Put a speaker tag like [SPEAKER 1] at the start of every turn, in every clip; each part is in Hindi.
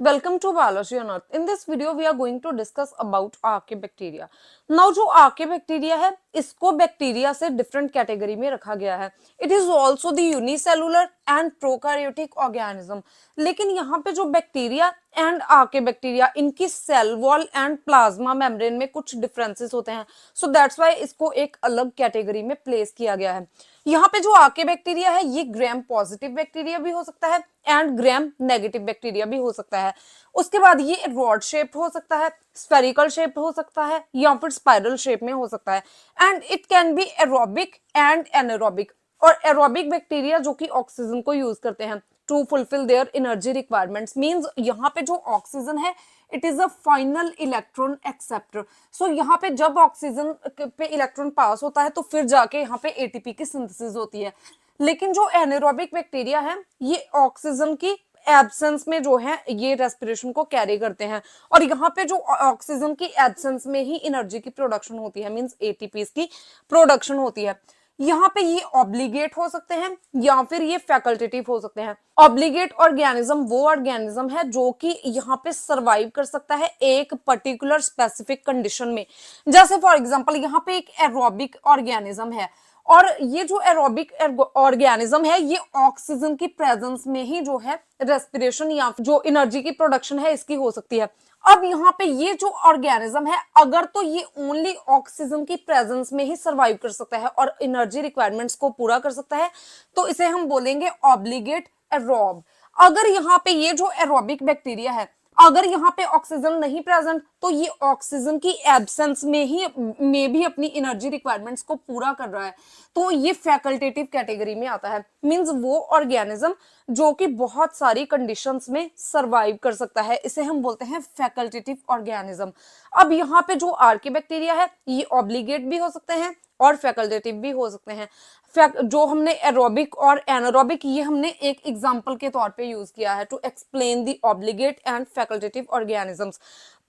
[SPEAKER 1] Welcome to Biology on Earth. In this video, we are going to discuss about Archaebacteria. Now, जो Archaebacteria है, इसको बैक्टीरिया से डिफरेंट कैटेगरी में रखा गया है. It is also the unicellular and prokaryotic organism. लेकिन यहाँ पे जो बैक्टीरिया एंड आर्केबैक्टीरिया इनकी cell wall and plasma membrane में कुछ डिफरेंसेस होते हैं. सो दैट्स वाई इसको एक अलग कैटेगरी में प्लेस किया गया है. यहाँ पे जो आर्केबैक्टीरिया है ये ग्राम पॉजिटिव बैक्टीरिया भी हो सकता है एंड ग्राम नेगेटिव बैक्टीरिया भी हो सकता है. उसके बाद ये रॉड शेप हो सकता है, स्फेरिकल शेप हो सकता है या फिर स्पाइरल शेप में हो सकता है. And it can be aerobic and anaerobic. और एरोबिक बैक्टीरिया जो कि ऑक्सीजन को यूज करते हैं to fulfil their energy requirements. Means यहाँ पे जो ऑक्सीजन है it is a final electron acceptor. So यहाँ पे जब ऑक्सीजन पे इलेक्ट्रॉन पास होता है तो फिर जाके यहाँ पे एटीपी की सिंथेसिस होती है. लेकिन जो एनारोबिक बैक्टीरिया है ये ऑक्सीजन की एब्सेंस में जो है ये रेस्पिरेशन को कैरी करते हैं. और यहाँ पे जो ऑक्सीजन की एब्सेंस में ही एनर्जी की प्रोडक्शन होती है, मींस एटीपी की प्रोडक्शन होती है. यहाँ पे ये ऑब्लिगेट हो सकते हैं या फिर ये फैकल्टेटिव हो सकते हैं. ऑब्लिगेट ऑर्गेनिज्म वो ऑर्गेनिज्म है जो कि यहाँ पे सरवाइव कर सकता है एक पर्टिकुलर स्पेसिफिक कंडीशन में. जैसे फॉर एग्जांपल यहाँ पे एक एरोबिक ऑर्गेनिज्म है और ये जो एरोबिक ऑर्गेनिज्म है ये ऑक्सीजन की प्रेजेंस में ही जो है रेस्पिरेशन या जो एनर्जी की प्रोडक्शन है इसकी हो सकती है. अब यहाँ पे ये जो ऑर्गेनिज्म है अगर तो ये ओनली ऑक्सीजन की प्रेजेंस में ही सरवाइव कर सकता है और एनर्जी रिक्वायरमेंट्स को पूरा कर सकता है तो इसे हम बोलेंगे ऑब्लिगेट एरोब. अगर यहाँ पे ये जो एरोबिक बैक्टीरिया है अगर यहाँ पे ऑक्सीजन नहीं प्रेजेंट तो ये ऑक्सीजन की एब्सेंस में भी अपनी एनर्जी रिक्वायरमेंट्स को पूरा कर रहा है तो ये फैकल्टेटिव कैटेगरी में आता है. मींस वो ऑर्गेनिज्म जो कि बहुत सारी कंडीशंस में सरवाइव कर सकता है, इसे हम बोलते हैं फैकल्टेटिव ऑर्गेनिज्म. अब यहाँ पे जो आर्किबैक्टीरिया है ये ऑब्लिगेट भी हो सकते हैं और फैकल्टेटिव भी हो सकते हैं. जो हमने एरोबिक और एनारोबिक ये हमने एक एग्जांपल के तौर पे यूज किया है to explain the obligate and facultative organisms.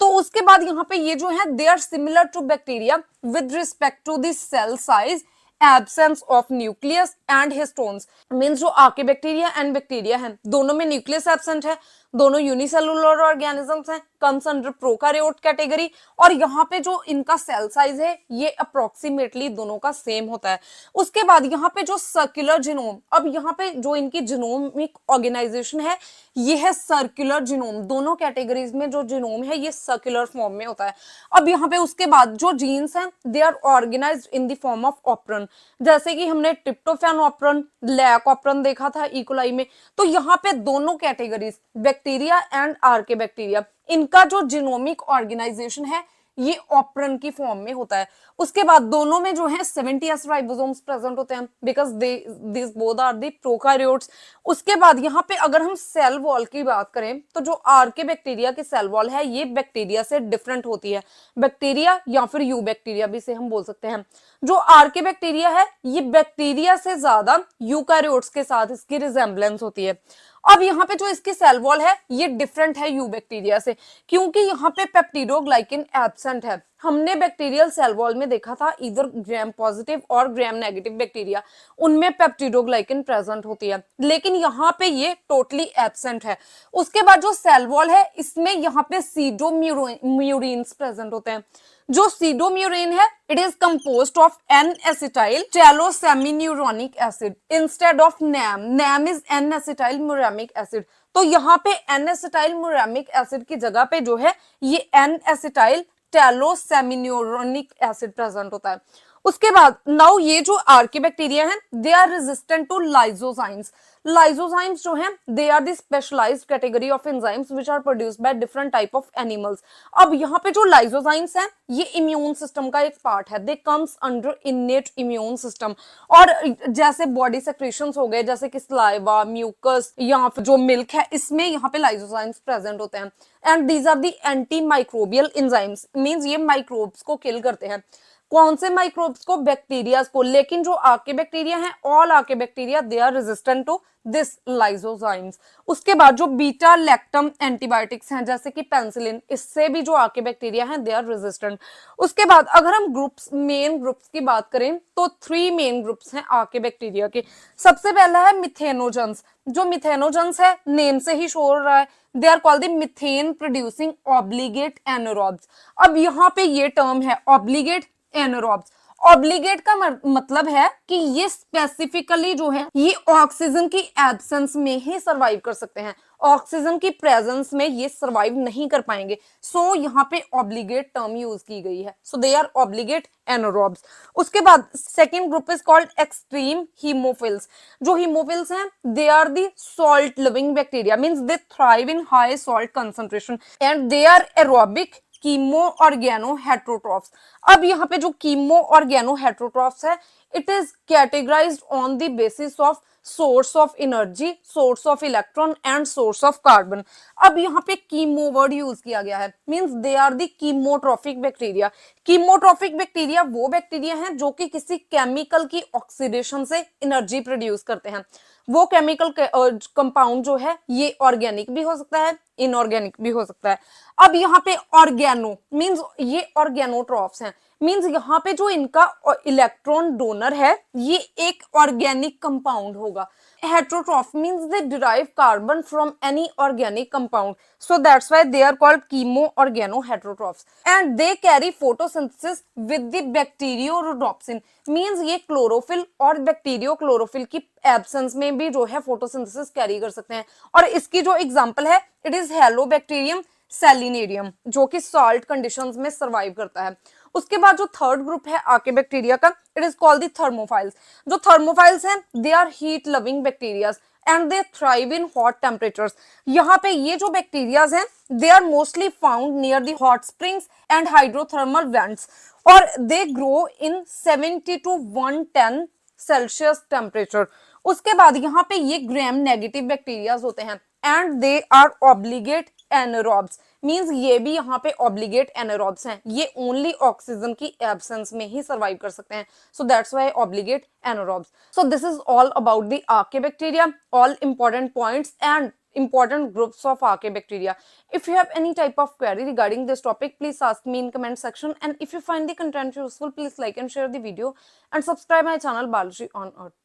[SPEAKER 1] तो उसके बाद यहाँ पे ये जो है they are similar to bacteria with respect to the cell size, absence of nucleus and histones. Means जो आर्किबैक्टीरिया एंड बैक्टीरिया है दोनों में न्यूक्लियस एब्सेंट है, दोनों यूनिसेलुलर ऑर्गेनिजम्स हैं, कम्स अंडर प्रोकैरियोट कैटेगरी. और यहाँ पे जो इनका सेल साइज है ये अप्रोक्सीमेटली दोनों का सेम होता है. उसके बाद यहाँ पे जो सर्कुलर जीनोम, अब यहाँ पे जो इनकी जीनोमिक ऑर्गेनाइजेशन है ये है सर्कुलर जीनोम. दोनों कैटेगरीज में जो जीनोम है ये सर्कुलर फॉर्म में होता है. अब यहाँ पे उसके बाद जो जीन्स हैं they are organised in the form of operon. जैसे कि हमने ट्रिप्टोफैन ऑपरन, लैक ऑपरन देखा था इकोलाई में. तो यहाँ पे दोनों कैटेगरीज बैक्टीरिया एंड आर्किबैक्टीरिया इनका जो जीनोमिक ऑर्गेनाइजेशन है ये ऑपरन की फॉर्म में होता है. उसके बाद दोनों में जो है 70s राइबोसोम्स प्रेजेंट होते हैं because this both are the prokaryotes. उसके बाद यहाँ पे अगर हम सेल वॉल की बात करें तो जो आर्किबैक्टीरिया की सेल वॉल है ये बैक्टीरिया से डिफरेंट होती है. बैक्टीरिया या फिर यू बैक्टीरिया भी से हम बोल सकते हैं. जो आर्किबैक्टीरिया है ये बैक्टीरिया से ज्यादा यूकैरियोट्स के साथ इसकी रिजेम्बलेंस होती है. अब यहाँ पे जो इसकी सेल वॉल है ये डिफरेंट है यू बैक्टीरिया से क्योंकि यहाँ पे पेप्टिडोग्लाइकिन एब्सेंट है. हमने बैक्टीरियल सेल वॉल में देखा था इधर ग्राम पॉजिटिव और ग्राम नेगेटिव बैक्टीरिया उनमें पेप्टिडोग्लाइकिन प्रेजेंट होती है लेकिन यहाँ पे ये टोटली एब्सेंट है. उसके बाद जो सेल वॉल है इसमें यहाँ पे सीडोम्यूरिन्स प्रेजेंट होते हैं. जो सीडोम्यूरिन है it is composed of N acetyl talosaminuronic acid instead of NAM. NAM is N acetyl muramic acid. तो यहाँ पे एन एसिटाइल म्यूरामिक एसिड की जगह पे जो है ये N acetyl talosaminuronic acid present होता है. उसके बाद नाउ ये जो आर्किबैक्टीरिया है they are resistant to lysozymes. Lysozymes जो हैं they are the specialised category of enzymes which are produced by different type of animals. अब यहाँ पे जो लाइसोजाइम्स हैं ये इम्यून सिस्टम का एक पार्ट है. They comes under इनेट immune system. और जैसे बॉडी सेक्रेशंस हो गए जैसे कि सलाइवा, म्यूकस या फिर जो मिल्क है इसमें यहाँ पे लाइसोजाइम्स प्रेजेंट होते हैं. And these are the anti microbial enzymes. Means ये माइक्रोब्स को किल करते हैं. कौन से माइक्रोब्स को, बैक्टीरिया को, लेकिन जो आर्के बैक्टीरिया है, all archaebacteria they are resistant to this lysozymes. उसके बाद जो बीटा लैक्टम एंटीबायोटिक्स हैं जैसे कि पेनिसिलिन, इससे भी जो आर्के बैक्टीरिया हैं दे आर रेजिस्टेंट। उसके बाद अगर हम ग्रुप्स, मेन ग्रुप्स की बात करें तो 3 मेन ग्रुप्स हैं आर्के बैक्टीरिया के। सबसे पहला है मिथेनोजेंस। जो मिथेनोजेंस है, नेम से ही शो हो रहा है, they are called the methane producing obligate anaerobes. अब यहाँ पे ये टर्म है ऑब्लिगेट एनारोब्स। ऑब्लिगेट का मतलब है कि ये स्पेसिफिकली जो है ये ऑक्सीजन की एब्सेंस में ही सरवाइव कर सकते हैं, ऑक्सीजन की प्रेजेंस में ये सरवाइव नहीं कर पाएंगे। सो यहाँ पे ऑब्लिगेट टर्म यूज की गई है, so they are obligate anaerobes. उसके बाद second group is called extreme halophiles. जो हीमोफिल्स हैं they are the salt loving bacteria, means they thrive in high salt concentration and they are aerobic chemo organo heterotrophs. अब यहाँ पे जो कीमो ऑर्गेनो हेट्रोट्रॉफ्स है, it is categorized on the basis of source of energy, source of electron and source of carbon. अब यहाँ पे कीमो वर्ड यूज किया गया है, means they are the chemotrophic bacteria. Chemotrophic bacteria वो बैक्टीरिया हैं जो कि किसी केमिकल की ऑक्सीडेशन से एनर्जी प्रोड्यूस करते हैं। वो केमिकल कंपाउंड जो है ये ऑर्गेनिक भी हो सकता है, इनऑर्गेनिक भी हो सकता है। अब यहाँ पे ऑर्गेनो मींस ये ऑर्गेनोट्रॉफ्स हैं, मींस यहाँ पे जो इनका इलेक्ट्रॉन डोनर है ये एक ऑर्गेनिक कंपाउंड होगा। Heterotroph means they derive carbon from any organic compound, so that's why they are called chemo organoheterotrophs and they carry photosynthesis with the bacteriorhodopsin, means ये क्लोरोफिल और बैक्टीरियोक्लोरोफिल की एब्सेंस में भी जो है फोटोसिंथेसिस कैरी कर सकते हैं। और इसकी जो एग्जांपल है इट इज हेलोबैक्टीरियम सेलिनेरियम, जो कि सॉल्ट कंडीशंस में सर्वाइव करता है। उसके बाद जो थर्ड ग्रुप है आर्के बैक्टीरिया का, it is called the thermophiles. जो थर्मोफाइल्स हैं they are heat loving bacteria and they thrive in hot temperatures. यहाँ पे ये जो बैक्टीरियाज हैं they are mostly found near the hot springs and hydrothermal vents और they grow in 70 to 110 Celsius temperature. उसके बाद यहाँ पे ये ग्राम नेगेटिव बैक्टीरियाज होते हैं and they are obligate anaerobes, means ये भी यहाँ पे ऑब्लिगेट एनारोब्स हैं, ये ओनली ऑक्सीजन की एब्सेंस में ही सर्वाइव कर सकते हैं, so that's why obligate anaerobes. So this is all about the archaebacteria, all important points and important groups of archaebacteria. If you have any type of query regarding this topic, please ask me in comment section, and if you find the content useful, please like and share the video and subscribe my channel Balaji on Earth.